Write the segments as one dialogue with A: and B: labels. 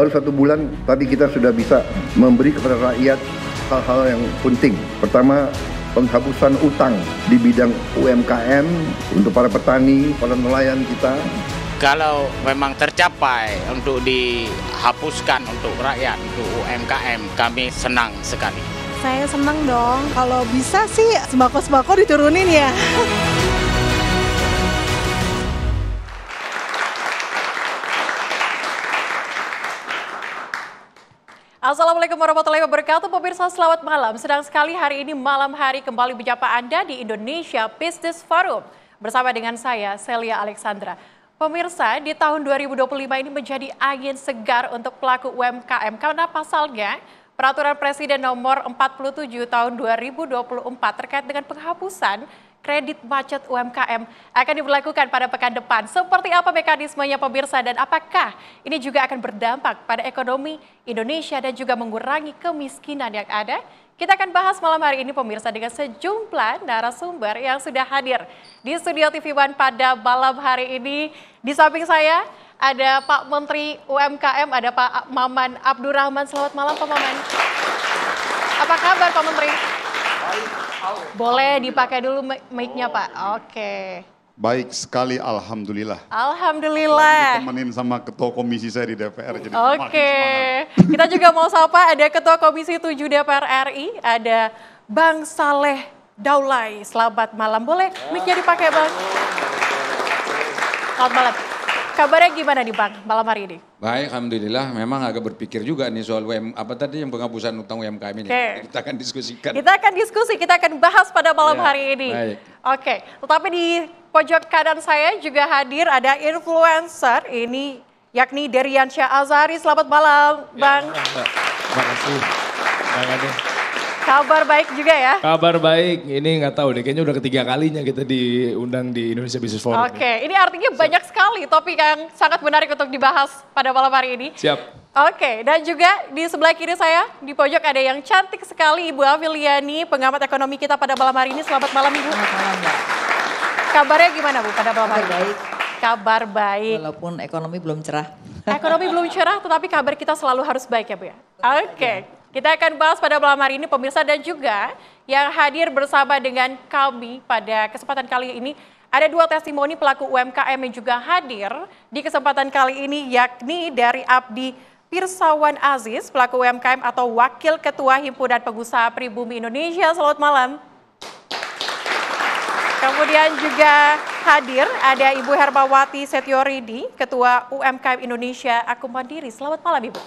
A: Baru 1 bulan, tapi kita sudah bisa memberi kepada rakyat hal-hal yang penting. Pertama, penghapusan utang di bidang UMKM untuk para petani, para nelayan kita.
B: Kalau memang tercapai untuk dihapuskan untuk rakyat, untuk UMKM, kami senang sekali.
C: Saya senang dong, kalau bisa sih sembako-sembako diturunin ya.
D: Assalamualaikum warahmatullahi wabarakatuh, pemirsa selamat malam. Senang sekali hari ini malam hari kembali menyapa Anda di Indonesia Business Forum. Bersama dengan saya, Celia Alexandra. Pemirsa, di tahun 2025 ini menjadi angin segar untuk pelaku UMKM karena pasalnya Peraturan Presiden Nomor 47 Tahun 2024 terkait dengan penghapusan kredit macet UMKM akan diberlakukan pada pekan depan. Seperti apa mekanismenya pemirsa dan apakah ini juga akan berdampak pada ekonomi Indonesia dan juga mengurangi kemiskinan yang ada? Kita akan bahas malam hari ini pemirsa dengan sejumlah narasumber yang sudah hadir di studio TV One pada malam hari ini. Di samping saya ada Pak Menteri UMKM, ada Pak Maman Abdurrahman. Selamat malam Pak Maman. Apa kabar Pak Menteri? Boleh dipakai dulu mic-nya Pak. Oke.
E: Baik sekali, alhamdulillah.
D: Alhamdulillah.
E: Ditemenin sama ketua komisi saya di DPR. Jadi
D: Oke. Kita juga mau sapa ada ketua komisi 7 DPR RI, ada Bang Saleh Daulay. Selamat malam. Boleh mic-nya dipakai Bang? Selamat malam. Kabarnya gimana nih Bang malam hari ini?
F: Baik, alhamdulillah. Memang agak berpikir juga nih soal apa tadi yang penghapusan utang UMKM ini.
D: Oke.
F: Kita akan diskusikan.
D: Kita akan diskusi, kita akan bahas pada malam hari ini.
F: Baik.
D: Oke, tetapi di pojok kanan saya juga hadir ada influencer ini yakni Deriansyah Azhari. Selamat malam Bang.
G: Terima kasih. Bang Ade.
D: Kabar baik juga ya?
G: Kabar baik, ini nggak tahu deh, kayaknya udah ketiga kalinya kita diundang di Indonesia Business Forum.
D: Oke, ini artinya banyak sekali topik yang sangat menarik untuk dibahas pada malam hari ini.
G: Siap.
D: Oke, dan juga di sebelah kiri saya, di pojok ada yang cantik sekali Ibu Afiliani, pengamat ekonomi kita pada malam hari ini. Selamat malam Ibu.
H: Selamat malam Mbak.
D: Kabarnya gimana Bu pada malam hari ini?
H: Baik.
D: Kabar baik.
H: Walaupun ekonomi belum cerah.
D: Ekonomi belum cerah, tetapi kabar kita selalu harus baik ya Bu ya? Oke. Kita akan bahas pada malam hari ini pemirsa dan juga yang hadir bersama dengan kami pada kesempatan kali ini ada 2 testimoni pelaku UMKM yang juga hadir di kesempatan kali ini yakni dari Abdi Pirsawan Aziz pelaku UMKM atau Wakil Ketua Himpunan Pengusaha Pribumi Indonesia. Selamat malam. Kemudian juga hadir ada Ibu Hermawati Setyoridi Ketua UMKM Indonesia Aku Mandiri. Selamat malam Ibu.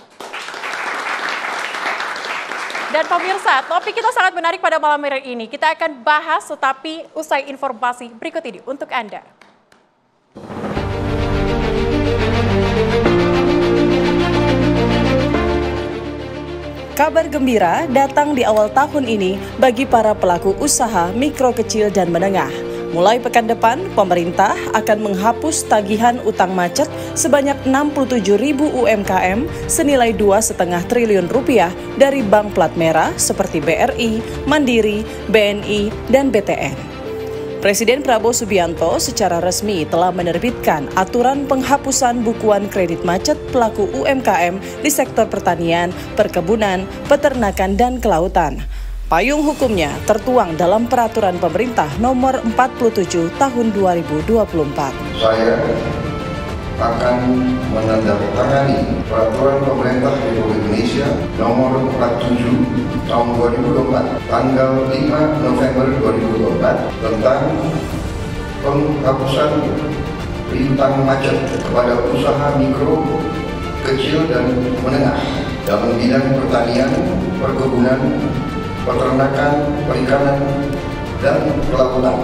D: Dan pemirsa, topik kita sangat menarik pada malam hari ini. Kita akan bahas tetapi usai informasi berikut ini untuk Anda.
I: Kabar gembira datang di awal tahun ini bagi para pelaku usaha mikro kecil dan menengah. Mulai pekan depan, pemerintah akan menghapus tagihan utang macet sebanyak 67.000 UMKM senilai 2,5 triliun rupiah dari bank plat merah seperti BRI, Mandiri, BNI, dan BTN. Presiden Prabowo Subianto secara resmi telah menerbitkan aturan penghapusan bukuan kredit macet pelaku UMKM di sektor pertanian, perkebunan, peternakan, dan kelautan. Payung hukumnya tertuang dalam Peraturan Pemerintah Nomor 47 Tahun 2024.
A: Saya akan menandatangani Peraturan Pemerintah Republik Indonesia Nomor 47 Tahun 2024 tanggal 5 November 2024 tentang penghapusan piutang macet kepada usaha mikro, kecil, dan menengah dalam bidang pertanian, perkebunan, peternakan, perikanan, dan kelautan,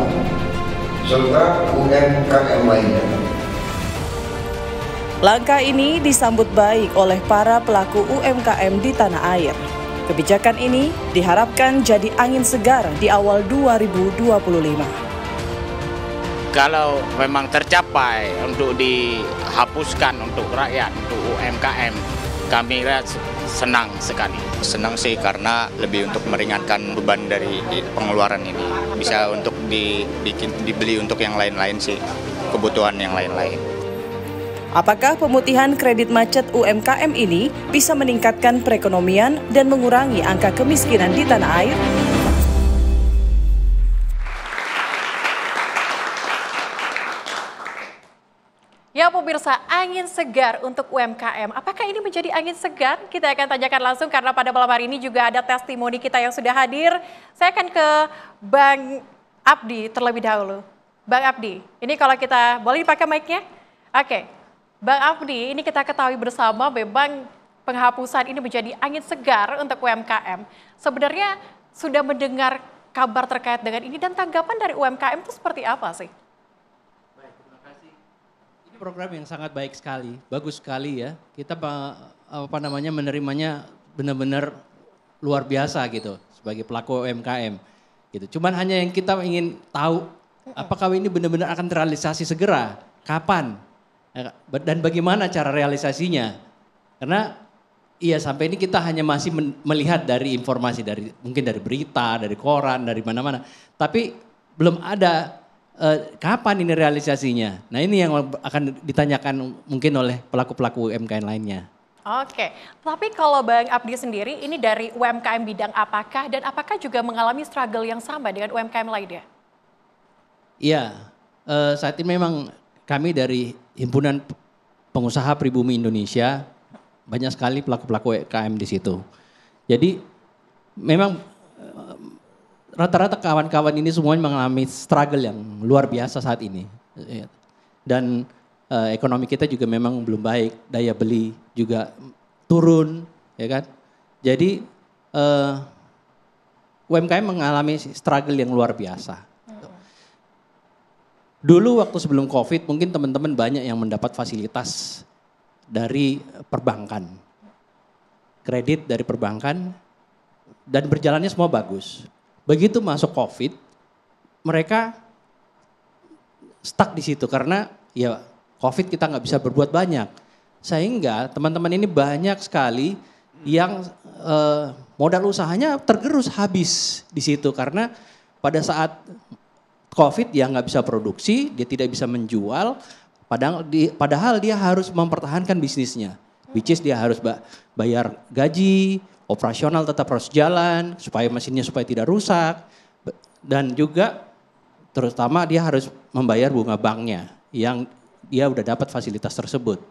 A: serta UMKM lainnya.
I: Langkah ini disambut baik oleh para pelaku UMKM di tanah air. Kebijakan ini diharapkan jadi angin segar di awal 2025.
B: Kalau memang tercapai untuk dihapuskan untuk rakyat, untuk UMKM, kami senang sekali.
F: Senang sih karena lebih untuk meringankan beban dari pengeluaran ini. Bisa untuk dibeli untuk yang lain-lain sih, kebutuhan yang lain-lain.
I: Apakah pemutihan kredit macet UMKM ini bisa meningkatkan perekonomian dan mengurangi angka kemiskinan di tanah air?
D: Ya pemirsa, angin segar untuk UMKM. Apakah ini menjadi angin segar? Kita akan tanyakan langsung karena pada malam hari ini juga ada testimoni kita yang sudah hadir. Saya akan ke Bang Abdi terlebih dahulu. Bang Abdi, ini kalau kita boleh pakai mic-nya? Oke, Bang Abdi, ini kita ketahui bersama memang penghapusan ini menjadi angin segar untuk UMKM. Sebenarnya sudah mendengar kabar terkait dengan ini dan tanggapan dari UMKM itu seperti apa sih?
H: Program yang sangat baik sekali, bagus sekali ya. Kita menerimanya benar-benar luar biasa gitu sebagai pelaku UMKM gitu. Cuman hanya yang kita ingin tahu apakah ini benar-benar akan terrealisasi segera, kapan dan bagaimana cara realisasinya. Karena iya sampai ini kita hanya masih melihat dari informasi mungkin dari berita, dari koran, dari mana-mana. Tapi belum ada kapan ini realisasinya? Nah ini yang akan ditanyakan mungkin oleh pelaku-pelaku UMKM lainnya.
D: Oke, tapi kalau Bang Abdi sendiri ini dari UMKM bidang apakah dan apakah juga mengalami struggle yang sama dengan UMKM lainnya?
H: Iya, saat ini memang kami dari Himpunan Pengusaha Pribumi Indonesia banyak sekali pelaku-pelaku UMKM di situ. Jadi memang rata-rata kawan-kawan ini semuanya mengalami struggle yang luar biasa saat ini. Dan ekonomi kita juga memang belum baik, daya beli juga turun, ya kan. Jadi UMKM mengalami struggle yang luar biasa. Dulu waktu sebelum COVID mungkin teman-teman banyak yang mendapat fasilitas dari perbankan. Kredit dari perbankan dan berjalannya semua bagus. Begitu masuk COVID, mereka stuck di situ karena ya COVID kita nggak bisa berbuat banyak. Sehingga teman-teman ini banyak sekali yang modal usahanya tergerus habis di situ. Karena pada saat COVID dia nggak bisa produksi, dia tidak bisa menjual, padahal dia harus mempertahankan bisnisnya. Which is dia harus bayar gaji, operasional tetap harus jalan, supaya mesinnya tidak rusak. Dan juga terutama dia harus membayar bunga banknya yang dia udah dapat fasilitas tersebut.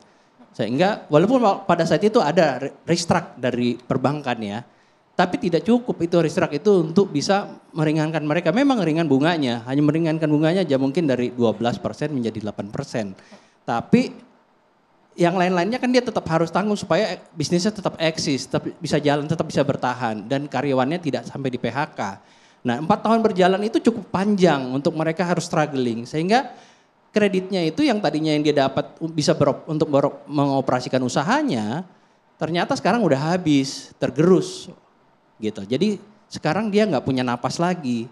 H: Sehingga walaupun pada saat itu ada restruct dari perbankan ya, tapi tidak cukup itu restruct itu untuk bisa meringankan mereka. Memang ringan bunganya, hanya meringankan bunganya aja mungkin dari 12% menjadi 8%. Tapi yang lain-lainnya kan dia tetap harus tanggung supaya bisnisnya tetap eksis, tetap bisa jalan, tetap bisa bertahan. Dan karyawannya tidak sampai di PHK. Nah 4 tahun berjalan itu cukup panjang untuk mereka harus struggling. Sehingga kreditnya itu yang tadinya yang dia dapat bisa untuk mengoperasikan usahanya, ternyata sekarang udah habis, tergerus gitu. Jadi sekarang dia nggak punya napas lagi,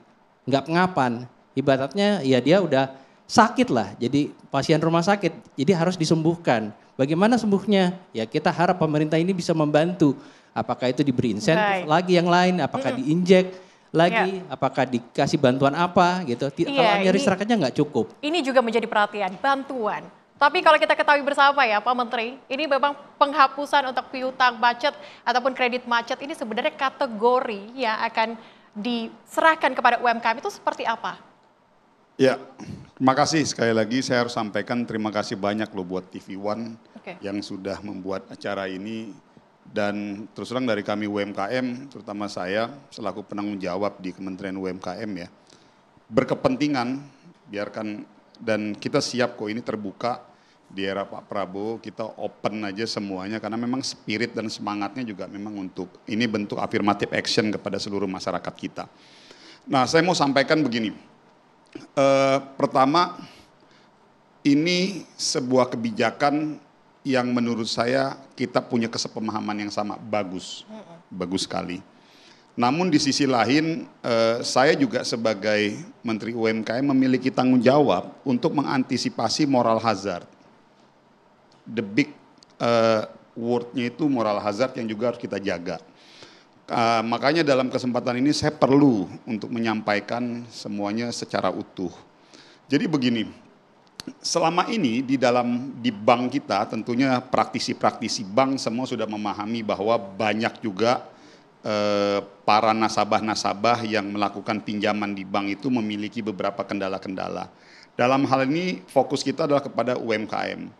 H: nggak pengapan. Ibaratnya ya dia udah sakit lah, jadi pasien rumah sakit, jadi harus disembuhkan. Bagaimana sembuhnya? Ya kita harap pemerintah ini bisa membantu. Apakah itu diberi insentif lagi yang lain, apakah diinjek lagi, apakah dikasih bantuan apa gitu. Kalau hanya restruct-nya nggak cukup.
D: Ini juga menjadi perhatian, bantuan. Tapi kalau kita ketahui bersama ya Pak Menteri, ini memang penghapusan untuk piutang macet ataupun kredit macet ini sebenarnya kategori yang akan diserahkan kepada UMKM itu seperti apa?
E: Ya, terima kasih sekali lagi saya harus sampaikan terima kasih banyak loh buat TV One yang sudah membuat acara ini. Dan terus terang dari kami UMKM, terutama saya selaku penanggung jawab di Kementerian UMKM ya, berkepentingan biarkan dan kita siap kok ini terbuka di era Pak Prabowo, kita open aja semuanya karena memang spirit dan semangatnya juga memang untuk ini bentuk affirmative action kepada seluruh masyarakat kita. Nah saya mau sampaikan begini, pertama ini sebuah kebijakan yang menurut saya kita punya kesepemahaman yang sama, bagus sekali. Namun di sisi lain saya juga sebagai Menteri UMKM memiliki tanggung jawab untuk mengantisipasi moral hazard. The big word-nya itu moral hazard yang juga harus kita jaga. Makanya dalam kesempatan ini saya perlu untuk menyampaikan semuanya secara utuh. Jadi begini, selama ini di bank kita tentunya praktisi-praktisi bank semua sudah memahami bahwa banyak juga para nasabah-nasabah yang melakukan pinjaman di bank itu memiliki beberapa kendala-kendala. Dalam hal ini fokus kita adalah kepada UMKM.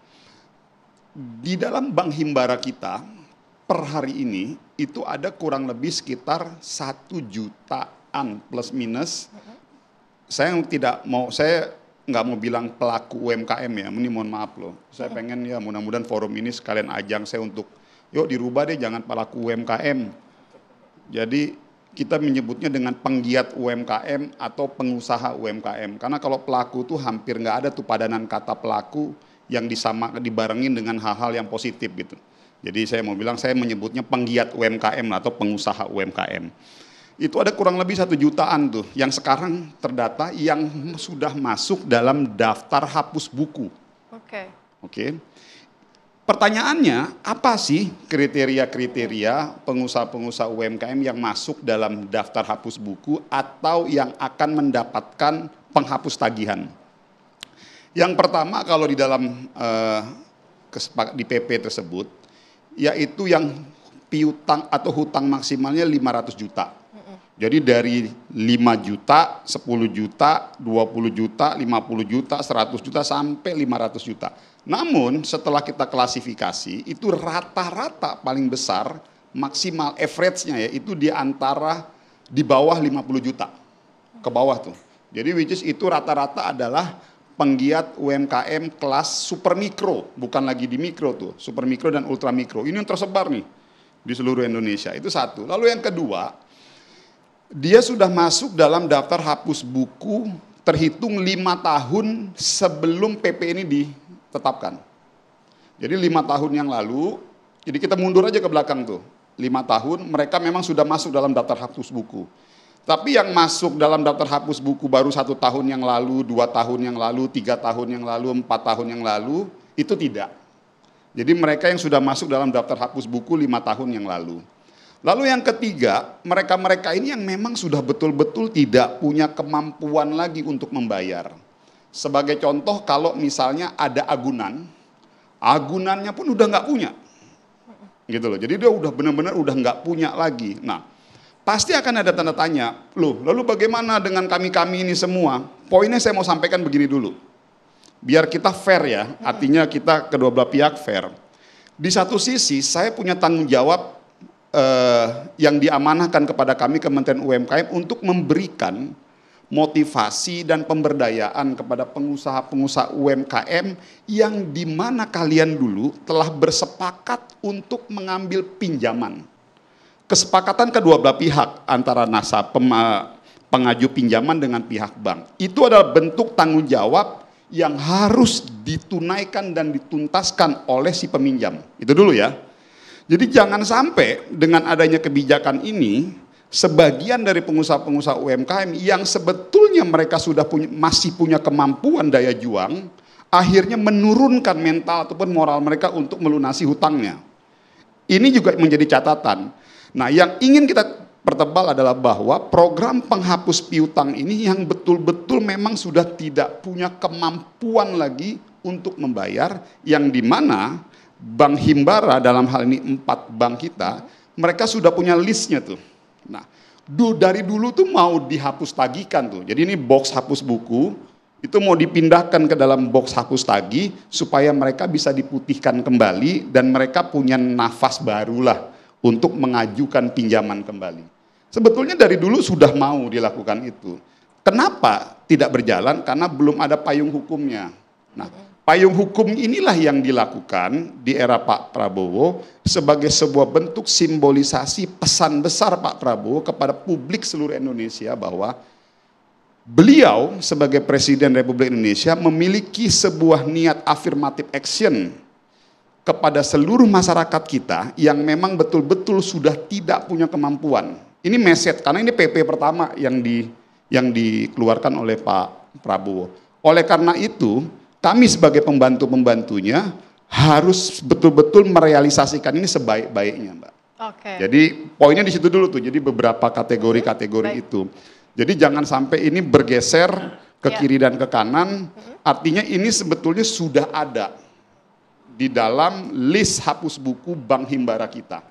E: Di dalam bank himbara kita per hari ini itu ada kurang lebih sekitar 1 jutaan plus minus. Saya nggak mau bilang pelaku UMKM ya, ini mohon maaf loh. Saya pengen ya mudah-mudahan forum ini sekalian ajang saya untuk yuk dirubah deh jangan pelaku UMKM. Jadi kita menyebutnya dengan penggiat UMKM atau pengusaha UMKM. Karena kalau pelaku tuh hampir nggak ada tuh padanan kata pelaku yang dibarengin dengan hal-hal yang positif gitu. Jadi saya mau bilang saya menyebutnya penggiat UMKM atau pengusaha UMKM. Itu ada kurang lebih 1 jutaan tuh yang sekarang terdata yang sudah masuk dalam daftar hapus buku. Oke. Pertanyaannya, apa sih kriteria-kriteria pengusaha-pengusaha UMKM yang masuk dalam daftar hapus buku atau yang akan mendapatkan penghapus tagihan? Yang pertama kalau di dalam di PP tersebut, yaitu yang piutang atau hutang maksimalnya 500 juta. Jadi dari 5 juta, 10 juta, 20 juta, 50 juta, 100 juta, sampai 500 juta. Namun setelah kita klasifikasi, itu rata-rata paling besar, maksimal average-nya ya, itu di bawah 50 juta. Ke bawah tuh. Jadi which is itu rata-rata adalah penggiat UMKM kelas super mikro, bukan lagi di mikro tuh, super mikro dan ultra mikro. Ini yang tersebar nih di seluruh Indonesia, itu satu. Lalu yang kedua, dia sudah masuk dalam daftar hapus buku terhitung 5 tahun sebelum PP ini ditetapkan. Jadi 5 tahun yang lalu, jadi kita mundur aja ke belakang tuh. 5 tahun mereka memang sudah masuk dalam daftar hapus buku. Tapi yang masuk dalam daftar hapus buku baru 1 tahun yang lalu, 2 tahun yang lalu, 3 tahun yang lalu, 4 tahun yang lalu, itu tidak. Jadi mereka yang sudah masuk dalam daftar hapus buku 5 tahun yang lalu. Lalu yang ketiga, mereka-mereka ini yang memang sudah betul-betul tidak punya kemampuan lagi untuk membayar. Sebagai contoh, kalau misalnya ada agunannya pun udah nggak punya. Gitu loh, jadi dia udah benar-benar udah nggak punya lagi. Nah, pasti akan ada tanda tanya, loh lalu bagaimana dengan kami-kami ini semua? Poinnya saya mau sampaikan begini dulu. Biar kita fair ya, artinya kita kedua belah pihak fair. Di satu sisi, saya punya tanggung jawab yang diamanahkan kepada kami Kementerian UMKM untuk memberikan motivasi dan pemberdayaan kepada pengusaha-pengusaha UMKM yang dimana kalian dulu telah bersepakat untuk mengambil pinjaman. Kesepakatan kedua belah pihak antara pengaju pinjaman dengan pihak bank. Itu adalah bentuk tanggung jawab yang harus ditunaikan dan dituntaskan oleh si peminjam. Itu dulu ya. Jadi jangan sampai dengan adanya kebijakan ini, sebagian dari pengusaha-pengusaha UMKM yang sebetulnya mereka masih punya kemampuan daya juang, akhirnya menurunkan mental ataupun moral mereka untuk melunasi hutangnya. Ini juga menjadi catatan. Nah, yang ingin kita pertebal adalah bahwa program penghapus piutang ini yang betul-betul memang sudah tidak punya kemampuan lagi untuk membayar, yang dimana Bank Himbara dalam hal ini 4 bank kita, mereka sudah punya listnya tuh. Nah, dari dulu tuh mau dihapus tagihkan tuh. Jadi ini box hapus buku, itu mau dipindahkan ke dalam box hapus tagih supaya mereka bisa diputihkan kembali dan mereka punya nafas barulah untuk mengajukan pinjaman kembali. Sebetulnya dari dulu sudah mau dilakukan itu. Kenapa tidak berjalan? Karena belum ada payung hukumnya. Nah, payung hukum inilah yang dilakukan di era Pak Prabowo sebagai sebuah bentuk simbolisasi pesan besar Pak Prabowo kepada publik seluruh Indonesia bahwa beliau sebagai Presiden Republik Indonesia memiliki sebuah niat affirmative action kepada seluruh masyarakat kita yang memang betul-betul sudah tidak punya kemampuan. Ini message, karena ini PP pertama yang dikeluarkan oleh Pak Prabowo. Oleh karena itu, kami sebagai pembantu-pembantunya harus betul-betul merealisasikan ini sebaik-baiknya, Mbak. Jadi poinnya di situ dulu tuh. Jadi beberapa kategori-kategori itu. Jadi jangan sampai ini bergeser ke kiri dan ke kanan, artinya ini sebetulnya sudah ada di dalam list hapus buku Bank Himbara kita.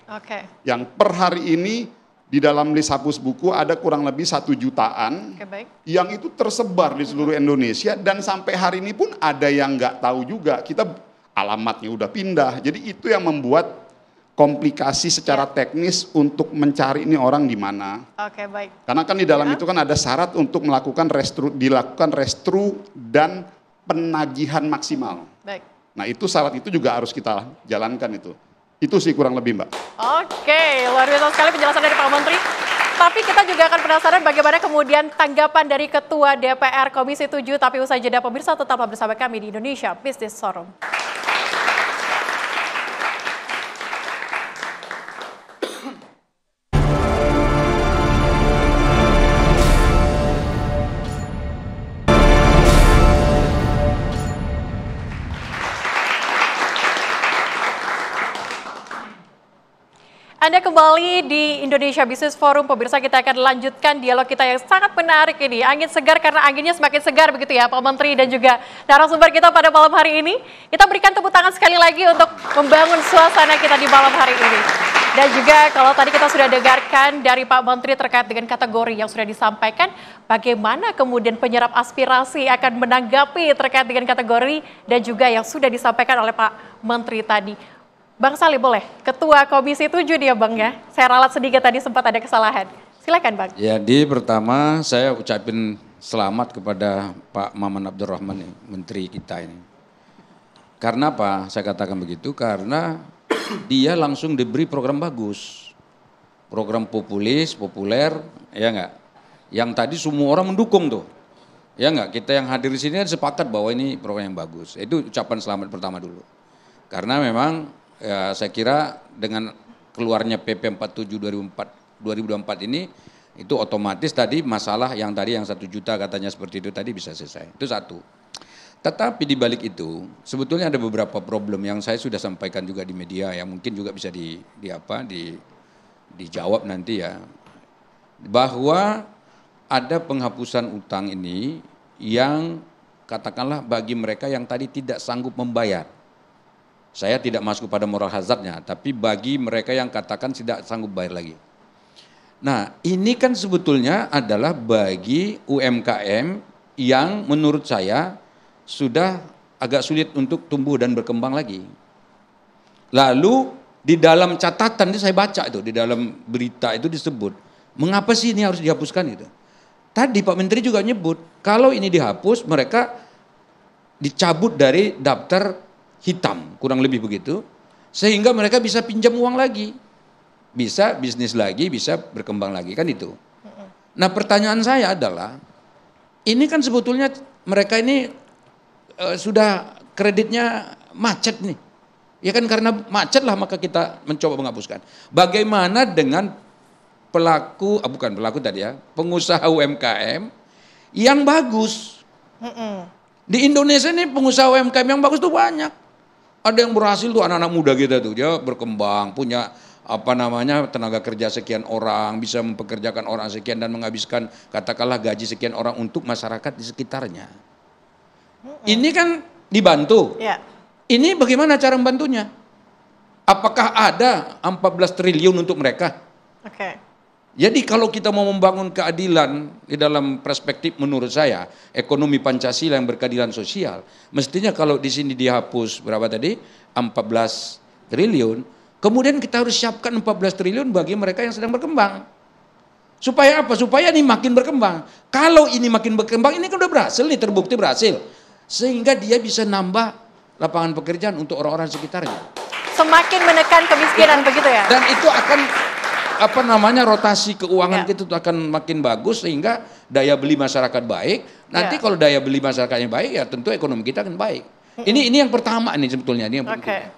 E: Yang per hari ini di dalam list hapus buku ada kurang lebih 1 jutaan yang itu tersebar di seluruh Indonesia, dan sampai hari ini pun ada yang nggak tahu juga, kita alamatnya udah pindah. Jadi itu yang membuat komplikasi secara teknis untuk mencari ini orang di mana. Karena kan di dalam itu kan ada syarat untuk melakukan dilakukan restru dan penagihan maksimal. Nah itu syarat itu juga harus kita jalankan itu. Itu sih kurang lebih, Mbak.
D: Luar biasa sekali penjelasan dari Pak Menteri. Tapi kita juga akan penasaran bagaimana kemudian tanggapan dari Ketua DPR Komisi 7. Tapi usai jeda pemirsa, tetaplah bersama kami di Indonesia Business Forum. Anda kembali di Indonesia Business Forum, pemirsa. Kita akan lanjutkan dialog kita yang sangat menarik ini. Angin segar karena anginnya semakin segar begitu ya Pak Menteri dan juga narasumber kita pada malam hari ini. Kita berikan tepuk tangan sekali lagi untuk membangun suasana kita di malam hari ini. Dan juga kalau tadi kita sudah dengarkan dari Pak Menteri terkait dengan kategori yang sudah disampaikan, bagaimana kemudian penyerap aspirasi akan menanggapi terkait dengan kategori dan juga yang sudah disampaikan oleh Pak Menteri tadi. Bang Salih boleh, Ketua Komisi 7 dia Bang ya. Saya ralat sedikit tadi sempat ada kesalahan. Silakan Bang.
J: Jadi pertama saya ucapin selamat kepada Pak Maman Abdurrahman, Menteri kita ini. Karena apa saya katakan begitu? Karena dia langsung diberi program bagus. Program populer, ya enggak? Yang tadi semua orang mendukung tuh. Ya enggak? Kita yang hadir di sini sepakat bahwa ini program yang bagus. Itu ucapan selamat pertama dulu. Karena memang ya, saya kira dengan keluarnya PP 47 2024 ini itu otomatis tadi masalah yang 1 juta katanya seperti itu tadi bisa selesai. Itu satu. Tetapi di balik itu sebetulnya ada beberapa problem yang saya sudah sampaikan juga di media yang mungkin juga bisa dijawab nanti ya. Bahwa ada penghapusan utang ini yang katakanlah bagi mereka yang tadi tidak sanggup membayar. Saya tidak masuk pada moral hazardnya, tapi bagi mereka yang katakan tidak sanggup bayar lagi. Nah, ini kan sebetulnya adalah bagi UMKM yang menurut saya sudah agak sulit untuk tumbuh dan berkembang lagi. Lalu di dalam catatan itu saya baca itu, di dalam berita itu disebut, mengapa sih ini harus dihapuskan itu? Tadi Pak Menteri juga nyebut, kalau ini dihapus mereka dicabut dari daftar hitam, kurang lebih begitu, sehingga mereka bisa pinjam uang lagi, bisa bisnis lagi, bisa berkembang lagi, kan itu. Nah pertanyaan saya adalah, ini kan sebetulnya mereka ini sudah kreditnya macet nih, ya kan karena macet lah maka kita mencoba menghapuskan. Bagaimana dengan pengusaha UMKM yang bagus? Di Indonesia ini pengusaha UMKM yang bagus tuh banyak. Ada yang berhasil tuh anak-anak muda kita tuh, dia berkembang, punya tenaga kerja sekian orang, bisa mempekerjakan orang sekian dan menghabiskan katakanlah gaji sekian orang untuk masyarakat di sekitarnya. Ini kan dibantu. Ini bagaimana cara membantunya? Apakah ada 14 triliun untuk mereka? Jadi kalau kita mau membangun keadilan di dalam perspektif menurut saya ekonomi Pancasila yang berkeadilan sosial, mestinya kalau di sini dihapus berapa tadi 14 triliun, kemudian kita harus siapkan 14 triliun bagi mereka yang sedang berkembang. Supaya apa? Supaya ini makin berkembang. Kalau ini makin berkembang, ini kan udah berhasil nih, terbukti berhasil, sehingga dia bisa nambah lapangan pekerjaan untuk orang-orang sekitarnya. Semakin menekan kemiskinan begitu ya. Dan itu akan rotasi keuangan kita itu akan makin bagus sehingga daya beli masyarakat baik. Nanti kalau daya beli masyarakatnya baik ya tentu ekonomi kita akan baik. Ini yang pertama nih sebetulnya ini yang penting.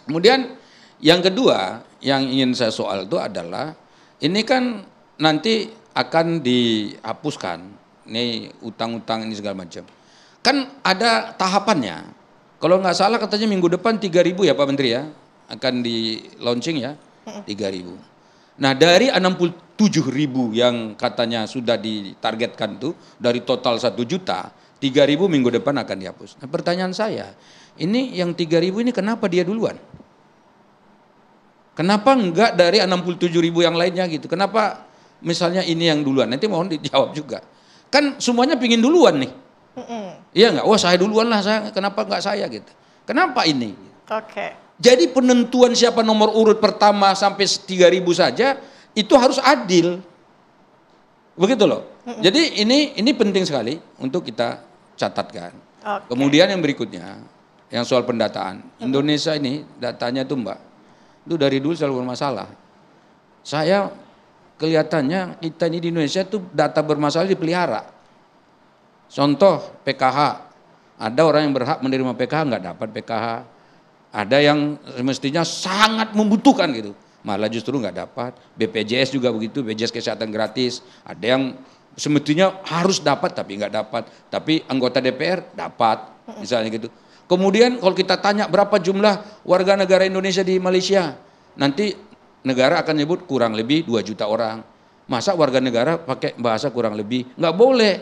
J: Kemudian yang kedua yang ingin saya soal itu adalah ini kan nanti akan dihapuskan nih utang-utang ini segala macam. Kan ada tahapannya. Kalau nggak salah katanya minggu depan 3.000 ya Pak Menteri ya akan di launching ya 3.000. Nah dari 63 7.000 yang katanya sudah ditargetkan tuh dari total 1 juta, 3.000 minggu depan akan dihapus. Nah, pertanyaan saya, ini yang 3.000 ini kenapa dia duluan? Kenapa enggak dari 67.000 yang lainnya gitu? Kenapa misalnya ini yang duluan? Nanti mohon dijawab juga. Kan semuanya pingin duluan nih. Iya enggak? Wah, saya duluan lah, kenapa enggak saya gitu? Kenapa ini?
D: Oke.
J: Jadi penentuan siapa nomor urut pertama sampai 3.000 saja itu harus adil. Begitu loh. Jadi ini penting sekali untuk kita catatkan. Kemudian yang berikutnya, yang soal pendataan. Indonesia ini datanya tuh Mbak, itu dari dulu selalu bermasalah. Saya kelihatannya kita ini di Indonesia tuh data bermasalah dipelihara. Contoh PKH, ada orang yang berhak menerima PKH nggak dapat PKH. Ada yang semestinya sangat membutuhkan gitu, malah justru nggak dapat. BPJS juga begitu, BPJS kesehatan gratis. Ada yang semestinya harus dapat tapi nggak dapat. Tapi anggota DPR dapat, misalnya gitu. Kemudian kalau kita tanya berapa jumlah warga negara Indonesia di Malaysia, nanti negara akan nyebut kurang lebih 2 juta orang. Masa warga negara pakai bahasa kurang lebih? Nggak boleh.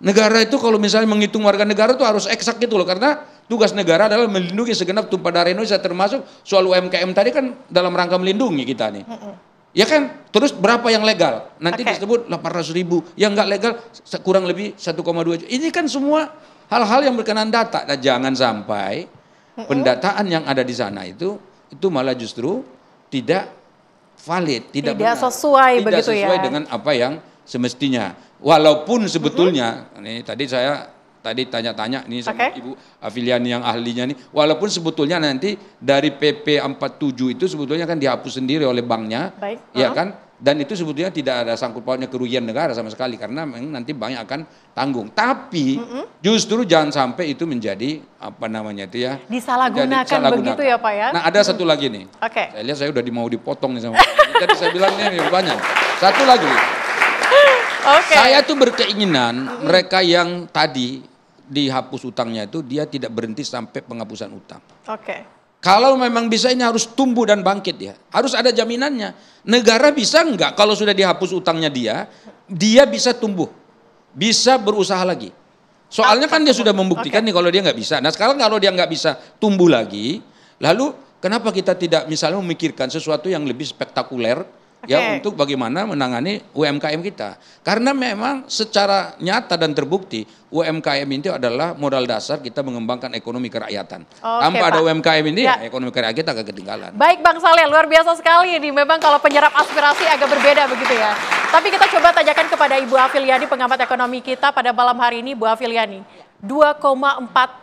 J: Negara itu kalau misalnya menghitung warga negara itu harus eksak gitu loh, karena tugas negara adalah melindungi segenap tumpah darah Indonesia, termasuk soal UMKM tadi kan dalam rangka melindungi kita nih. Ya kan? Terus berapa yang legal? Nanti disebut 800.000, yang nggak legal kurang lebih 1,2 juta. Ini kan semua hal-hal yang berkenaan data. Nah, jangan sampai pendataan yang ada di sana itu malah justru tidak valid, tidak benar,
D: sesuai
J: tidak
D: begitu
J: sesuai
D: ya
J: dengan apa yang semestinya. Walaupun sebetulnya, nih tadi saya tanya-tanya nih sama Ibu Afiliani yang ahlinya nih, walaupun sebetulnya nanti dari PP 47 itu sebetulnya kan dihapus sendiri oleh banknya, ya kan? Dan itu sebetulnya tidak ada sangkut pautnya kerugian negara sama sekali, karena memang nanti banknya akan tanggung. Tapi justru jangan sampai itu menjadi apa namanya itu ya,
D: disalahgunakan begitu ya Pak ya.
J: Nah, ada satu lagi nih. Saya lihat saya udah mau dipotong nih sama jadi saya bilang nih banyak. Satu lagi. Saya tuh berkeinginan mereka yang tadi dihapus utangnya itu dia tidak berhenti sampai penghapusan utang. Kalau memang bisa ini harus tumbuh dan bangkit ya. Harus ada jaminannya. Negara bisa enggak kalau sudah dihapus utangnya dia bisa tumbuh. Bisa berusaha lagi. Soalnya kan dia sudah membuktikan nih kalau dia nggak bisa. Nah sekarang kalau dia nggak bisa tumbuh lagi, lalu kenapa kita tidak misalnya memikirkan sesuatu yang lebih spektakuler ya untuk bagaimana menangani UMKM kita. Karena memang secara nyata dan terbukti UMKM ini adalah modal dasar kita mengembangkan ekonomi kerakyatan. Tanpa ada UMKM ini ekonomi kerakyatan kita agak ketinggalan.
D: Baik Bang Saleh, luar biasa sekali ini. Memang kalau penyerap aspirasi agak berbeda begitu ya. Tapi kita coba tanyakan kepada Ibu Afiliani, pengamat ekonomi kita pada malam hari ini. Bu Afiliani, 2,4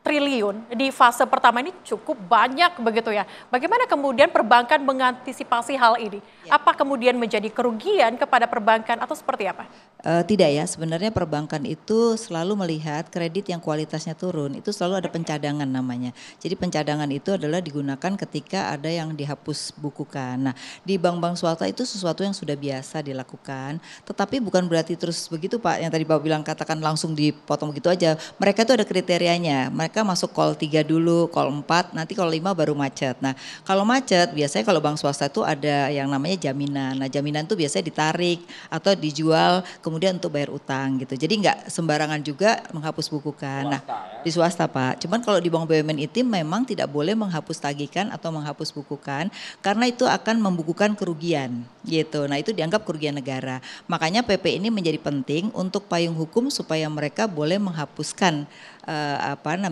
D: triliun di fase pertama ini cukup banyak begitu ya. Bagaimana kemudian perbankan mengantisipasi hal ini? Apa kemudian menjadi kerugian kepada perbankan atau seperti apa?
K: Tidak ya, sebenarnya perbankan itu selalu melihat kredit yang kualitasnya turun, itu selalu ada pencadangan namanya. Jadi pencadangan itu adalah digunakan ketika ada yang dihapus bukukan. Nah di bank-bank swasta itu sesuatu yang sudah biasa dilakukan, tetapi bukan berarti terus begitu Pak, yang tadi Bapak bilang katakan langsung dipotong begitu aja. Mereka itu ada kriterianya, mereka masuk call 3 dulu, call 4, nanti call 5 baru macet. Nah kalau macet biasanya kalau bank swasta itu ada yang namanya jaminan. Nah jaminan itu biasanya ditarik atau dijual kemudian untuk bayar utang gitu. Jadi nggak sembarangan juga menghapus bukukan. Nah di swasta Pak. Cuman kalau di bank BUMN itu memang tidak boleh menghapus tagihkan atau menghapus bukukan karena itu akan membukukan kerugian gitu. Nah itu dianggap kerugian negara. Makanya PP ini menjadi penting untuk payung hukum supaya mereka boleh menghapuskan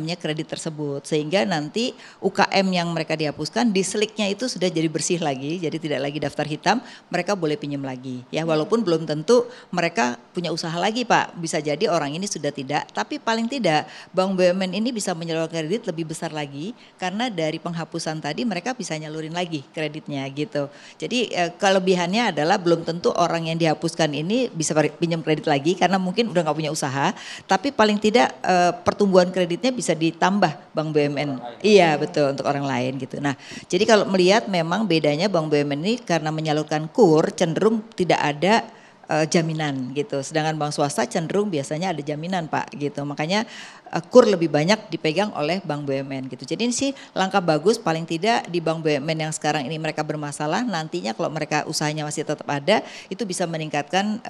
K: kredit tersebut sehingga nanti UKM yang mereka dihapuskan disliknya itu sudah jadi bersih lagi, jadi tidak lagi daftar hitam, mereka boleh pinjam lagi ya, walaupun belum tentu mereka punya usaha lagi Pak, bisa jadi orang ini sudah tidak, tapi paling tidak Bank BUMN ini bisa menyalurkan kredit lebih besar lagi karena dari penghapusan tadi mereka bisa nyalurin lagi kreditnya gitu. Jadi kelebihannya adalah belum tentu orang yang dihapuskan ini bisa pinjam kredit lagi karena mungkin udah nggak punya usaha, tapi paling tidak pertumbuhan kreditnya bisa ditambah Bank BUMN. Iya betul, untuk orang lain gitu. Nah jadi kalau melihat memang bedanya Bank BUMN ini karena menyalurkan KUR cenderung tidak ada jaminan gitu. Sedangkan bank swasta cenderung biasanya ada jaminan Pak gitu. Makanya KUR lebih banyak dipegang oleh bank BUMN gitu. Jadi ini sih langkah bagus paling tidak di bank BUMN yang sekarang ini mereka bermasalah, nantinya kalau mereka usahanya masih tetap ada itu bisa meningkatkan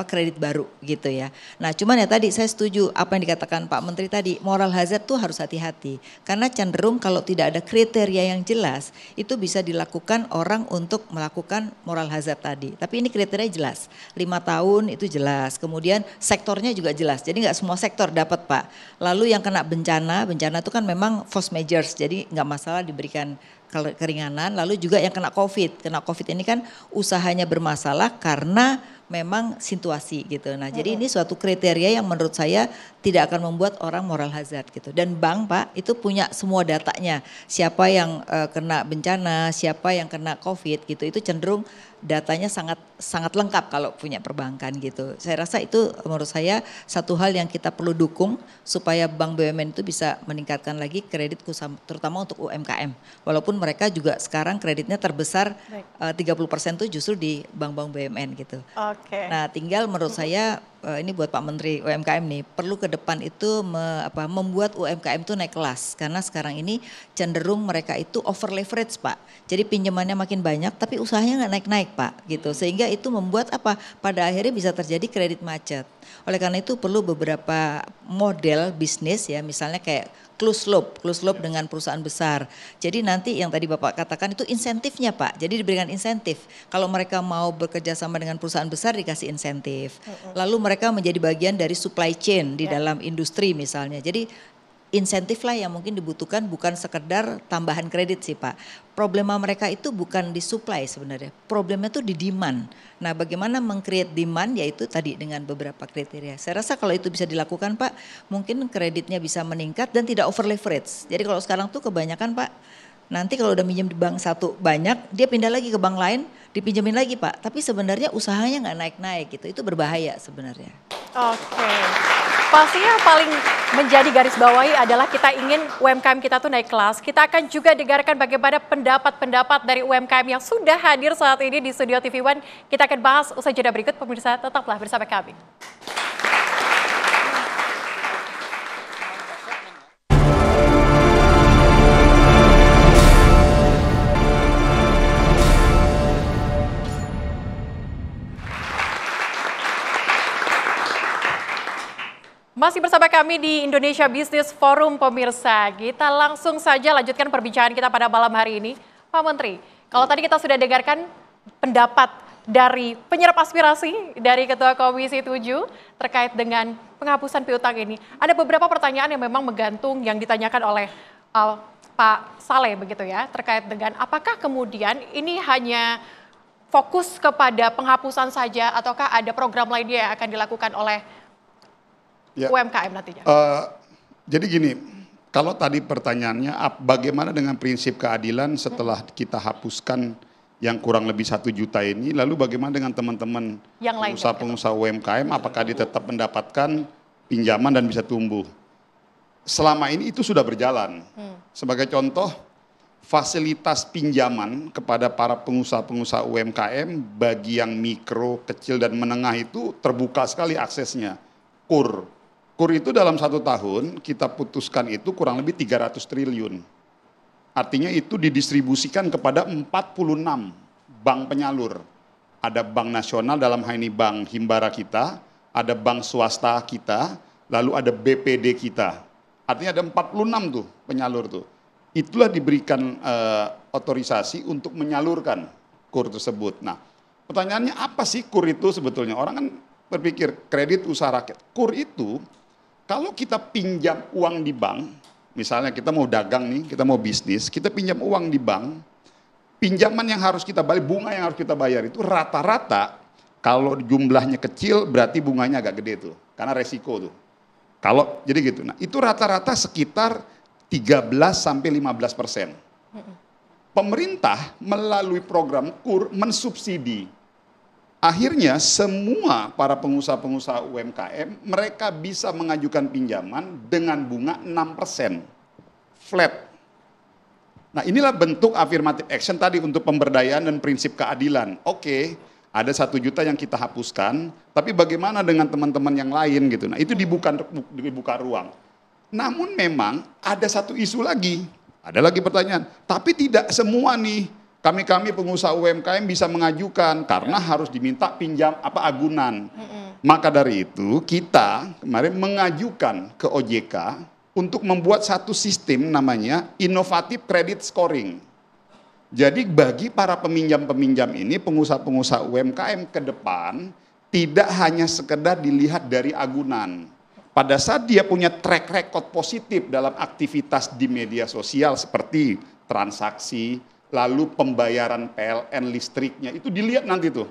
K: kredit baru gitu ya. Nah cuman ya tadi saya setuju apa yang dikatakan Pak Menteri tadi, moral hazard tuh harus hati-hati. Karena cenderung kalau tidak ada kriteria yang jelas itu bisa dilakukan orang untuk melakukan moral hazard tadi. Tapi ini kriteria jelas, 5 tahun itu jelas, kemudian sektornya juga jelas. Jadi nggak semua sektor dapat Pak. Lalu yang kena bencana itu kan memang force measures, jadi nggak masalah diberikan keringanan. Lalu juga yang kena COVID ini kan usahanya bermasalah karena memang situasi gitu. Nah jadi ini suatu kriteria yang menurut saya tidak akan membuat orang moral hazard gitu. Dan bank Pak itu punya semua datanya, siapa yang kena bencana, siapa yang kena COVID gitu, itu cenderung datanya sangat lengkap kalau punya perbankan gitu. Saya rasa itu menurut saya satu hal yang kita perlu dukung supaya bank BUMN itu bisa meningkatkan lagi kredit terutama untuk UMKM. Walaupun mereka juga sekarang kreditnya terbesar 30% itu justru di bank-bank BUMN gitu.
D: Oke.
K: Nah tinggal menurut saya ini buat Pak Menteri UMKM nih, perlu ke depan itu membuat UMKM itu naik kelas. Karena sekarang ini cenderung mereka itu over leverage Pak. Jadi pinjamannya makin banyak tapi usahanya nggak naik-naik Pak gitu. Sehingga itu membuat pada akhirnya bisa terjadi kredit macet. Oleh karena itu perlu beberapa model bisnis ya, misalnya kayak closed loop dengan perusahaan besar. Jadi nanti yang tadi Bapak katakan itu insentifnya Pak. Jadi diberikan insentif. Kalau mereka mau bekerja sama dengan perusahaan besar dikasih insentif. Lalu mereka menjadi bagian dari supply chain di dalam industri misalnya. Jadi insentif lah yang mungkin dibutuhkan, bukan sekedar tambahan kredit sih Pak. Problema mereka itu bukan di supply sebenarnya, problemnya itu di demand. Nah bagaimana meng-create demand yaitu tadi dengan beberapa kriteria. Saya rasa kalau itu bisa dilakukan Pak, mungkin kreditnya bisa meningkat dan tidak over leverage. Jadi kalau sekarang tuh kebanyakan Pak, nanti kalau udah minjem di bank satu banyak, dia pindah lagi ke bank lain, dipinjemin lagi Pak. Tapi sebenarnya usahanya nggak naik-naik gitu, itu berbahaya sebenarnya.
D: Oke. Pasti yang paling menjadi garis bawahi adalah kita ingin UMKM kita tuh naik kelas. Kita akan juga dengarkan bagaimana pendapat-pendapat dari UMKM yang sudah hadir saat ini di studio TV One. Kita akan bahas usai jeda berikut, pemirsa tetaplah bersama kami. Masih bersama kami di Indonesia Business Forum pemirsa. Kita langsung saja lanjutkan perbincangan kita pada malam hari ini. Pak Menteri, kalau tadi kita sudah dengarkan pendapat dari penyerap aspirasi dari Ketua Komisi 7 terkait dengan penghapusan piutang ini. Ada beberapa pertanyaan yang memang menggantung yang ditanyakan oleh Pak Saleh begitu ya, terkait dengan apakah kemudian ini hanya fokus kepada penghapusan saja ataukah ada program lainnya yang akan dilakukan oleh UMKM nantinya?
E: Jadi gini, kalau tadi pertanyaannya bagaimana dengan prinsip keadilan setelah kita hapuskan yang kurang lebih 1 juta ini, lalu bagaimana dengan teman-teman pengusaha-pengusaha UMKM, apakah dia tetap mendapatkan pinjaman dan bisa tumbuh? Selama ini itu sudah berjalan. Sebagai contoh, fasilitas pinjaman kepada para pengusaha-pengusaha UMKM bagi yang mikro, kecil dan menengah itu terbuka sekali aksesnya. KUR itu dalam 1 tahun kita putuskan itu kurang lebih 300 triliun. Artinya itu didistribusikan kepada 46 bank penyalur. Ada bank nasional dalam hal ini bank Himbara kita, ada bank swasta kita, lalu ada BPD kita. Artinya ada 46 tuh penyalur tuh. Itulah diberikan otorisasi untuk menyalurkan KUR tersebut. Nah pertanyaannya apa sih KUR itu sebetulnya? Orang kan berpikir kredit usaha rakyat. KUR itu kalau kita pinjam uang di bank, misalnya kita mau dagang nih, kita mau bisnis, kita pinjam uang di bank, pinjaman yang harus kita bayar, bunga yang harus kita bayar itu rata-rata kalau jumlahnya kecil berarti bunganya agak gede tuh, karena resiko tuh. Kalau jadi gitu, nah itu rata-rata sekitar 13-15%. Pemerintah melalui program KUR mensubsidi. Akhirnya semua para pengusaha-pengusaha UMKM mereka bisa mengajukan pinjaman dengan bunga 6%. Flat. Nah inilah bentuk affirmative action tadi untuk pemberdayaan dan prinsip keadilan. Oke, ada 1 juta yang kita hapuskan, tapi bagaimana dengan teman-teman yang lain gitu. Nah itu dibuka ruang. Namun memang ada satu isu lagi, ada lagi pertanyaan, tapi tidak semua nih kami pengusaha UMKM bisa mengajukan karena harus diminta pinjam agunan. Maka dari itu kita kemarin mengajukan ke OJK untuk membuat satu sistem namanya Innovative Credit Scoring. Jadi bagi para peminjam-peminjam ini, pengusaha-pengusaha UMKM ke depan tidak hanya sekedar dilihat dari agunan. Pada saat dia punya track record positif dalam aktivitas di media sosial seperti transaksi, lalu pembayaran PLN listriknya, itu dilihat nanti tuh.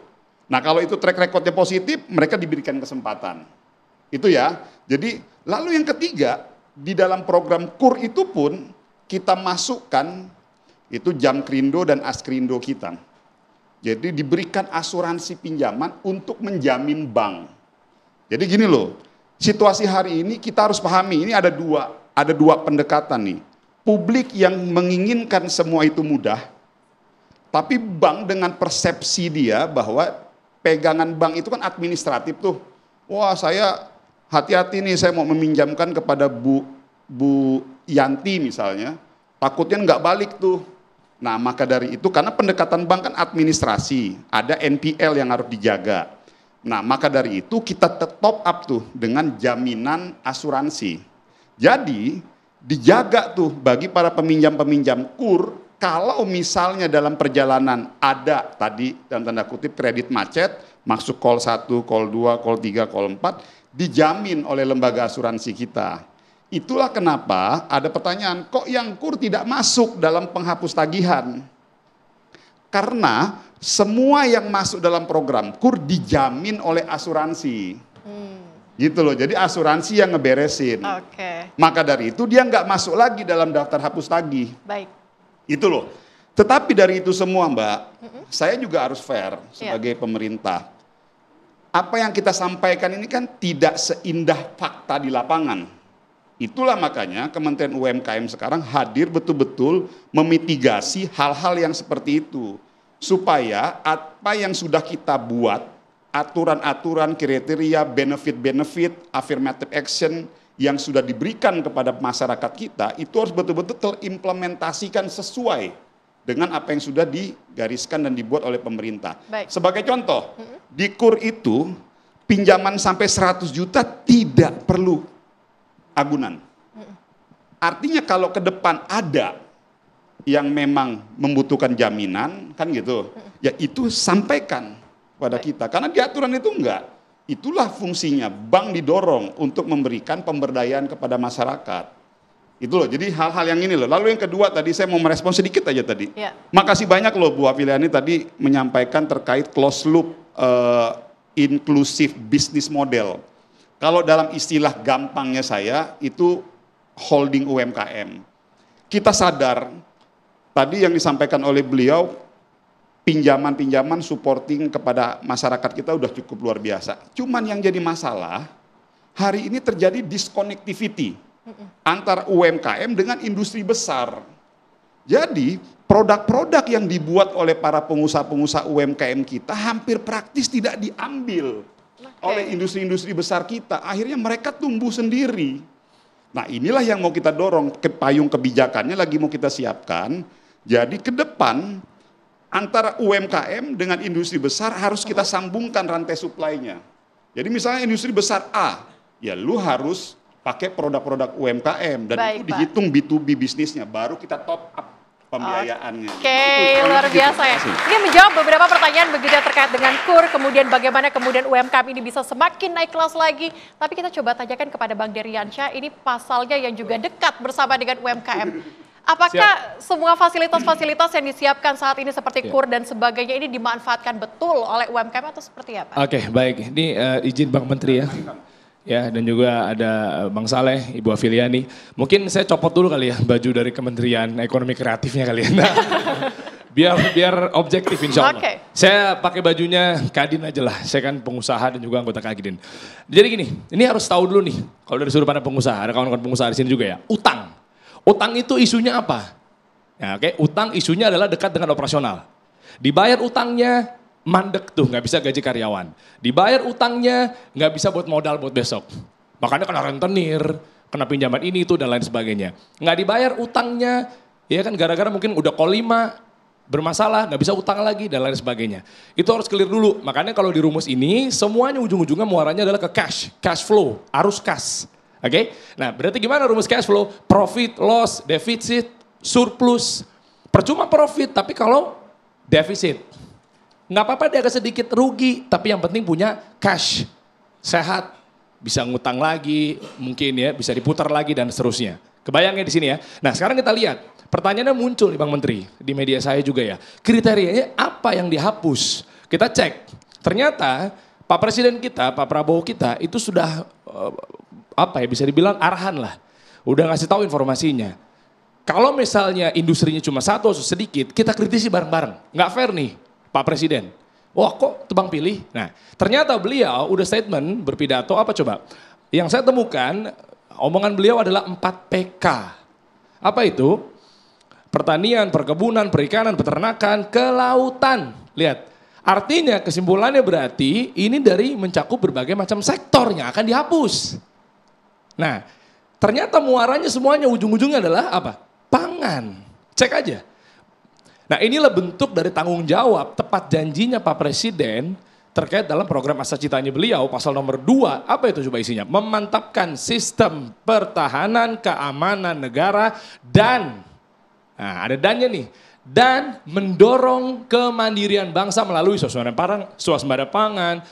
E: Nah kalau itu track recordnya positif, mereka diberikan kesempatan. Itu ya. Jadi lalu yang ketiga, di dalam program KUR itu pun kita masukkan itu Jamkrindo dan Askrindo kita. Jadi diberikan asuransi pinjaman untuk menjamin bank. Jadi gini loh, situasi hari ini kita harus pahami, ini ada dua pendekatan nih. Publik yang menginginkan semua itu mudah, tapi bank dengan persepsi dia bahwa pegangan bank itu kan administratif tuh. Wah saya hati-hati nih, saya mau meminjamkan kepada Bu Yanti misalnya, takutnya nggak balik tuh. Nah maka dari itu, karena pendekatan bank kan administrasi, ada NPL yang harus dijaga. Nah maka dari itu kita top up tuh dengan jaminan asuransi. Jadi dijaga tuh bagi para peminjam-peminjam KUR, kalau misalnya dalam perjalanan ada tadi dalam tanda kutip kredit macet, masuk call 1, call 2, call 3, call 4, dijamin oleh lembaga asuransi kita. Itulah kenapa ada pertanyaan, kok yang KUR tidak masuk dalam penghapus tagihan? Karena semua yang masuk dalam program KUR dijamin oleh asuransi. Gitu loh, jadi asuransi yang ngeberesin. Maka dari itu dia nggak masuk lagi dalam daftar hapus tagih.
D: Baik.
E: Itu loh. Tetapi dari itu semua Mbak, saya juga harus fair sebagai pemerintah. Apa yang kita sampaikan ini kan tidak seindah fakta di lapangan. Itulah makanya Kementerian UMKM sekarang hadir betul-betul memitigasi hal-hal yang seperti itu. Supaya apa yang sudah kita buat, aturan-aturan, kriteria, benefit-benefit, affirmative action yang sudah diberikan kepada masyarakat kita, itu harus betul-betul terimplementasikan sesuai dengan apa yang sudah digariskan dan dibuat oleh pemerintah.
D: Baik.
E: Sebagai contoh, di KUR itu pinjaman sampai 100 juta tidak perlu agunan. Artinya kalau ke depan ada yang memang membutuhkan jaminan, kan gitu, ya itu sampaikan pada kita. Karena di aturan itu enggak. Itulah fungsinya, bank didorong untuk memberikan pemberdayaan kepada masyarakat. Itu loh, jadi hal-hal yang ini loh. Lalu yang kedua tadi saya mau merespon sedikit aja tadi. Ya. Makasih banyak loh Bu Afiliani tadi menyampaikan terkait closed loop inclusive business model. Kalau dalam istilah gampangnya saya, itu holding UMKM. Kita sadar, tadi yang disampaikan oleh beliau, pinjaman-pinjaman supporting kepada masyarakat kita udah cukup luar biasa. Cuman yang jadi masalah, hari ini terjadi disconnectivity antara UMKM dengan industri besar. Jadi produk-produk yang dibuat oleh para pengusaha-pengusaha UMKM kita hampir praktis tidak diambil oleh industri-industri besar kita. Akhirnya mereka tumbuh sendiri. Nah inilah yang mau kita dorong, payung kebijakannya lagi mau kita siapkan. Jadi ke depan antara UMKM dengan industri besar harus kita sambungkan rantai suplainya. Jadi misalnya industri besar A, ya lu harus pakai produk-produk UMKM dan itu dihitung B2B bisnisnya, baru kita top up pembiayaannya.
D: Oke, luar biasa ya. Ini menjawab beberapa pertanyaan begitu terkait dengan KUR, kemudian bagaimana kemudian UMKM ini bisa semakin naik kelas lagi. Tapi kita coba tanyakan kepada Bang Deriansyah, ini pasalnya yang juga dekat bersama dengan UMKM. Apakah semua fasilitas-fasilitas yang disiapkan saat ini seperti KUR dan sebagainya ini dimanfaatkan betul oleh UMKM atau seperti apa?
G: Oke, baik. Ini izin Bang Menteri ya. Ya, dan juga ada Bang Saleh, Ibu Afiliani. Mungkin saya copot dulu kali ya baju dari Kementerian Ekonomi Kreatifnya kali ya. Nah, biar objektif insya Allah. Saya pakai bajunya Kadin aja lah. Saya kan pengusaha dan juga anggota Kadin. Jadi gini, ini harus tahu dulu nih. Kalau dari sudut pandang pengusaha, ada kawan-kawan pengusaha di sini juga ya. Utang. Utang itu isunya apa? Ya, utang isunya adalah dekat dengan operasional. Dibayar utangnya, mandek tuh, nggak bisa gaji karyawan. Dibayar utangnya, nggak bisa buat modal buat besok. Makanya kena rentenir, kena pinjaman ini itu dan lain sebagainya. Nggak dibayar utangnya, ya kan gara-gara mungkin udah call 5, bermasalah, nggak bisa utang lagi dan lain sebagainya. Itu harus clear dulu. Makanya kalau di rumus ini semuanya ujung-ujungnya muaranya adalah ke cash flow, arus kas. Oke? Nah, berarti gimana rumus cash flow? Profit, loss, defisit, surplus. Percuma profit, tapi kalau defisit. Nggak apa-apa dia agak sedikit rugi, tapi yang penting punya cash. Sehat, bisa ngutang lagi, mungkin ya bisa diputar lagi dan seterusnya. Kebayangnya di sini ya. Nah, sekarang kita lihat. Pertanyaannya muncul nih Bang Menteri, di media saya juga ya. Kriterianya apa yang dihapus? Kita cek. Ternyata Pak Presiden kita, Pak Prabowo kita itu sudah bisa dibilang arahan lah. Udah ngasih tahu informasinya. Kalau misalnya industrinya cuma satu atau sedikit, kita kritisi bareng-bareng. Nggak fair nih Pak Presiden. Wah kok tebang pilih? Nah ternyata beliau udah statement berpidato apa coba? Yang saya temukan omongan beliau adalah 4 PK. Apa itu? Pertanian, perkebunan, perikanan, peternakan, kelautan. Lihat, artinya kesimpulannya berarti ini dari mencakup berbagai macam sektor yang akan dihapus. Nah, ternyata muaranya semuanya ujung-ujungnya adalah apa? Pangan. Cek aja. Nah inilah bentuk dari tanggung jawab tepat janjinya Pak Presiden terkait dalam program Asa Citanya beliau pasal nomor 2. Apa itu coba isinya? Memantapkan sistem pertahanan keamanan negara dan nah, ada dannya nih. Dan mendorong kemandirian bangsa melalui swasembada pangan,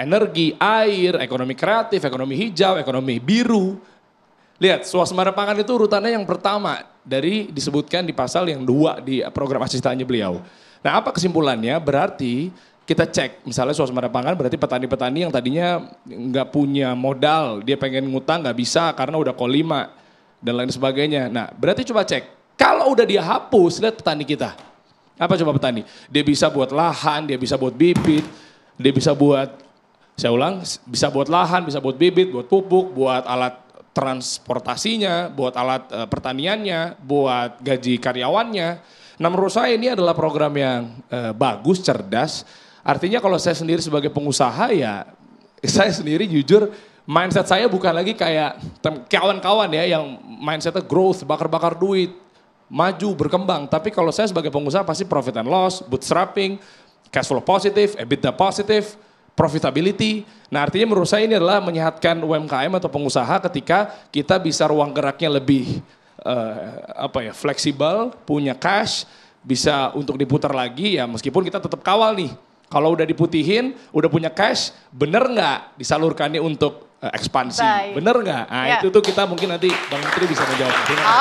G: energi, air, ekonomi kreatif, ekonomi hijau, ekonomi biru. Lihat, swasembada pangan itu urutannya yang pertama dari disebutkan di pasal yang 2 di program asistennya beliau. Nah, apa kesimpulannya? Berarti kita cek, misalnya swasembada pangan berarti petani-petani yang tadinya nggak punya modal, dia pengen ngutang nggak bisa karena udah call 5 dan lain sebagainya. Nah, berarti coba cek. Kalau udah dia hapus, lihat petani kita. Apa coba petani? Dia bisa buat lahan, dia bisa buat bibit, dia bisa buat, saya ulang, bisa buat lahan, bisa buat bibit, buat pupuk, buat alat transportasinya, buat alat pertaniannya, buat gaji karyawannya. Nah menurut saya ini adalah program yang bagus, cerdas. Artinya kalau saya sendiri sebagai pengusaha ya, saya sendiri jujur mindset saya bukan lagi kayak kawan-kawan ya yang mindsetnya growth, bakar-bakar duit. Maju, berkembang. Tapi kalau saya sebagai pengusaha pasti profit and loss, bootstrapping, cash flow positif, EBITDA positif, profitability. Nah artinya menurut saya ini adalah menyehatkan UMKM atau pengusaha ketika kita bisa ruang geraknya lebih fleksibel, punya cash, bisa untuk diputar lagi ya meskipun kita tetap kawal nih. Kalau udah diputihin, udah punya cash, bener nggak disalurkannya untuk ekspansi? Baik. Bener nggak? Nah ya. Itu tuh kita mungkin nanti Bang Menteri bisa menjawab.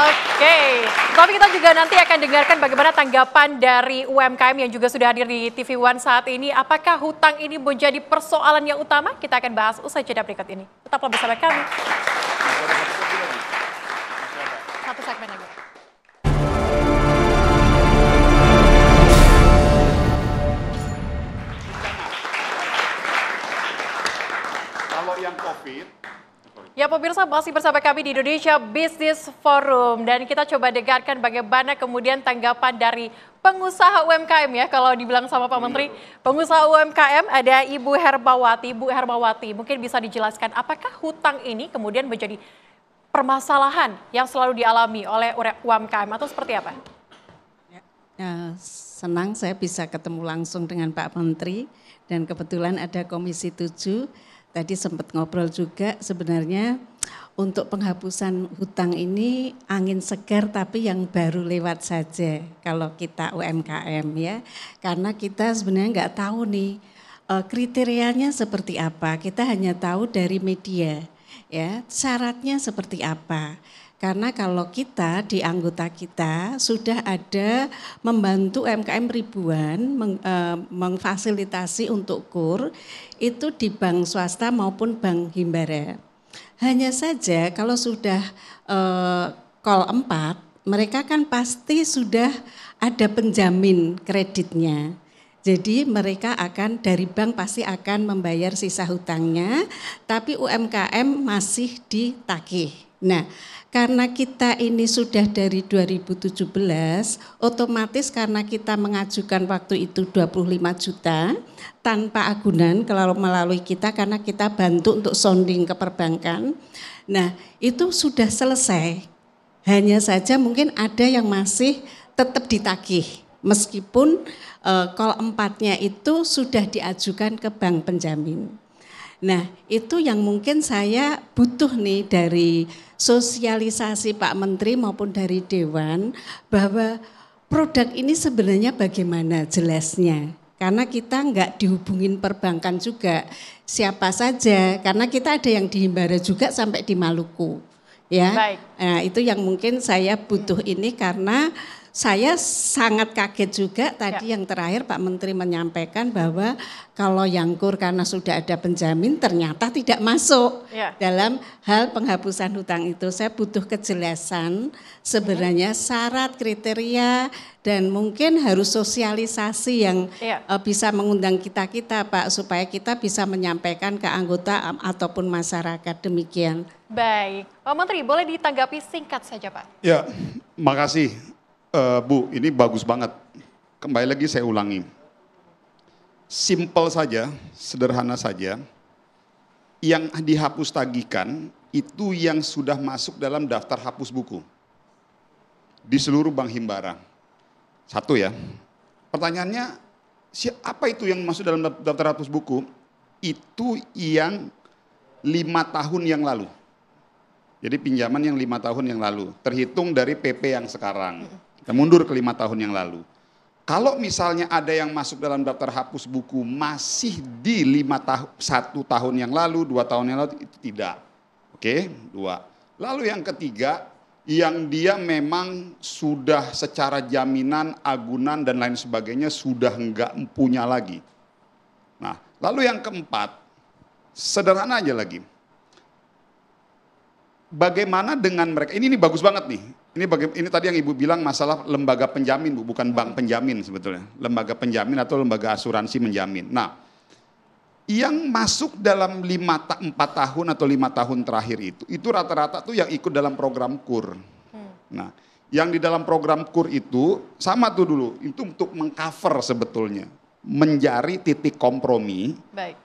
D: Oke, tapi kita juga nanti akan dengarkan bagaimana tanggapan dari UMKM yang juga sudah hadir di TV One saat ini. Apakah hutang ini menjadi persoalan yang utama? Kita akan bahas usai jeda berikut ini. Tetaplah bersama kami. Satu segmen lagi.
E: Yang COVID.
D: Ya pemirsa, masih bersama kami di Indonesia Business Forum dan kita coba dengarkan bagaimana kemudian tanggapan dari pengusaha UMKM ya kalau dibilang sama Pak Menteri. Pengusaha UMKM ada Ibu Herbawati. Ibu Herbawati mungkin bisa dijelaskan apakah hutang ini kemudian menjadi permasalahan yang selalu dialami oleh UMKM atau seperti apa?
L: Ya, senang saya bisa ketemu langsung dengan Pak Menteri dan kebetulan ada Komisi 7. Tadi sempat ngobrol juga sebenarnya untuk penghapusan hutang ini angin segar tapi yang baru lewat saja kalau kita UMKM ya. Karena kita sebenarnya nggak tahu nih kriterianya seperti apa, kita hanya tahu dari media ya syaratnya seperti apa. Karena kalau kita di anggota kita sudah ada membantu UMKM ribuan memfasilitasi untuk KUR itu di bank swasta maupun bank himbara. Hanya saja kalau sudah call 4 mereka kan pasti sudah ada penjamin kreditnya. Jadi mereka akan dari bank pasti akan membayar sisa hutangnya tapi UMKM masih ditagih. Nah, karena kita ini sudah dari 2017, otomatis karena kita mengajukan waktu itu 25 juta tanpa agunan kalau melalui kita karena kita bantu untuk sounding ke perbankan. Nah, itu sudah selesai. Hanya saja mungkin ada yang masih tetap ditagih meskipun call 4-nya itu sudah diajukan ke bank penjamin. Nah, itu yang mungkin saya butuh nih dari sosialisasi Pak Menteri maupun dari Dewan bahwa produk ini sebenarnya bagaimana jelasnya. Karena kita nggak dihubungin perbankan juga siapa saja, karena kita ada yang di Himbara juga sampai di Maluku. Ya,
D: Baik.
L: Nah itu yang mungkin saya butuh ini karena saya sangat kaget juga tadi yang terakhir Pak Menteri menyampaikan bahwa kalau Yangkur karena sudah ada penjamin ternyata tidak masuk dalam hal penghapusan hutang itu. Saya butuh kejelasan sebenarnya syarat kriteria dan mungkin harus sosialisasi yang bisa mengundang kita Pak supaya kita bisa menyampaikan ke anggota ataupun masyarakat demikian.
D: Baik, Pak Menteri boleh ditanggapi singkat saja Pak.
E: Ya, makasih. Bu, ini bagus banget. Kembali lagi saya ulangi. Simple saja, sederhana saja. Yang dihapus tagihkan itu yang sudah masuk dalam daftar hapus buku. Di seluruh Bank Himbara. Satu ya. Pertanyaannya, apa itu yang masuk dalam daftar hapus buku? Itu yang 5 tahun yang lalu. Jadi pinjaman yang 5 tahun yang lalu. Terhitung dari PP yang sekarang. Kita mundur ke 5 tahun yang lalu. Kalau misalnya ada yang masuk dalam daftar hapus buku masih di 1 tahun yang lalu, 2 tahun yang lalu, itu tidak. Oke, 2. Lalu yang ketiga, yang dia memang sudah secara jaminan, agunan dan lain sebagainya sudah enggak punya lagi. Nah, lalu yang keempat, sederhana aja lagi. Bagaimana dengan mereka, ini bagus banget nih. Ini tadi yang Ibu bilang masalah lembaga penjamin, Bu, bukan bank penjamin sebetulnya. Lembaga penjamin atau lembaga asuransi menjamin. Nah, yang masuk dalam 4 tahun atau 5 tahun terakhir itu rata-rata tuh yang ikut dalam program KUR. Nah, yang di dalam program KUR itu sama tuh dulu, itu untuk mengcover sebetulnya. Mencari titik kompromi,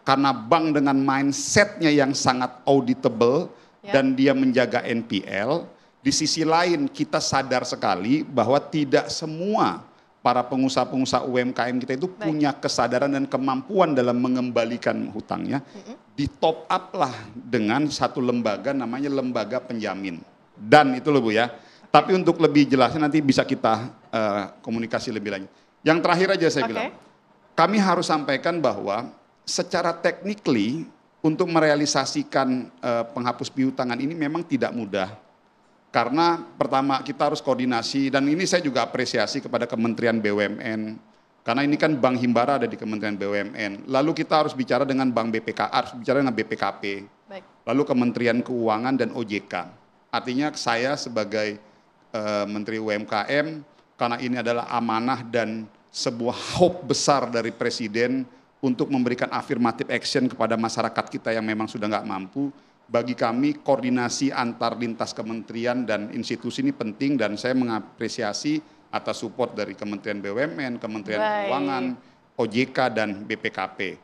E: karena bank dengan mindsetnya yang sangat auditable dan dia menjaga NPL. Di sisi lain kita sadar sekali bahwa tidak semua para pengusaha-pengusaha UMKM kita itu punya kesadaran dan kemampuan dalam mengembalikan hutangnya. Di top up lah dengan satu lembaga namanya lembaga penjamin. Dan itu loh Bu ya. Tapi untuk lebih jelasnya nanti bisa kita komunikasi lebih lanjut. Yang terakhir aja saya bilang. Kami harus sampaikan bahwa secara technically untuk merealisasikan penghapus pihutangan ini memang tidak mudah. Karena pertama kita harus koordinasi dan ini saya juga apresiasi kepada Kementerian BUMN. Karena ini kan Bank Himbara ada di Kementerian BUMN. Lalu kita harus bicara dengan Bank BPK, harus bicara dengan BPKP. Lalu Kementerian Keuangan dan OJK. Artinya saya sebagai Menteri UMKM, karena ini adalah amanah dan sebuah hope besar dari Presiden untuk memberikan affirmative action kepada masyarakat kita yang memang sudah nggak mampu. Bagi kami koordinasi antar lintas kementerian dan institusi ini penting dan saya mengapresiasi atas support dari Kementerian BUMN, Kementerian Keuangan, OJK dan BPKP.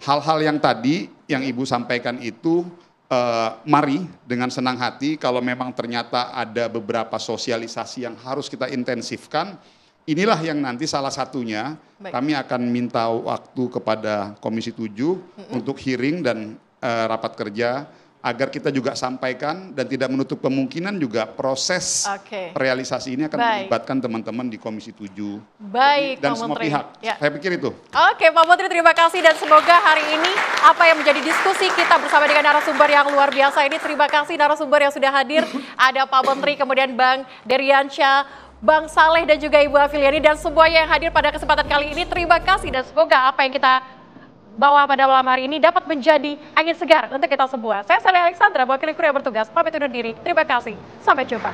E: Hal-hal yang tadi yang Ibu sampaikan itu mari dengan senang hati kalau memang ternyata ada beberapa sosialisasi yang harus kita intensifkan. Inilah yang nanti salah satunya kami akan minta waktu kepada Komisi 7 untuk hearing dan rapat kerja agar kita juga sampaikan dan tidak menutup kemungkinan juga proses realisasi ini akan melibatkan teman-teman di Komisi 7 dan semua pihak. Saya pikir itu.
D: Oke Pak Menteri, terima kasih dan semoga hari ini apa yang menjadi diskusi kita bersama dengan narasumber yang luar biasa ini. Terima kasih narasumber yang sudah hadir. Ada Pak Menteri, kemudian Bang Deriansyah, Bang Saleh dan juga Ibu Afiliani dan semuanya yang hadir pada kesempatan kali ini. Terima kasih dan semoga apa yang kita bawa pada malam hari ini dapat menjadi angin segar untuk kita semua. Saya Celia Alexandra, wakil kru yang bertugas, pamit undur diri. Terima kasih, sampai jumpa.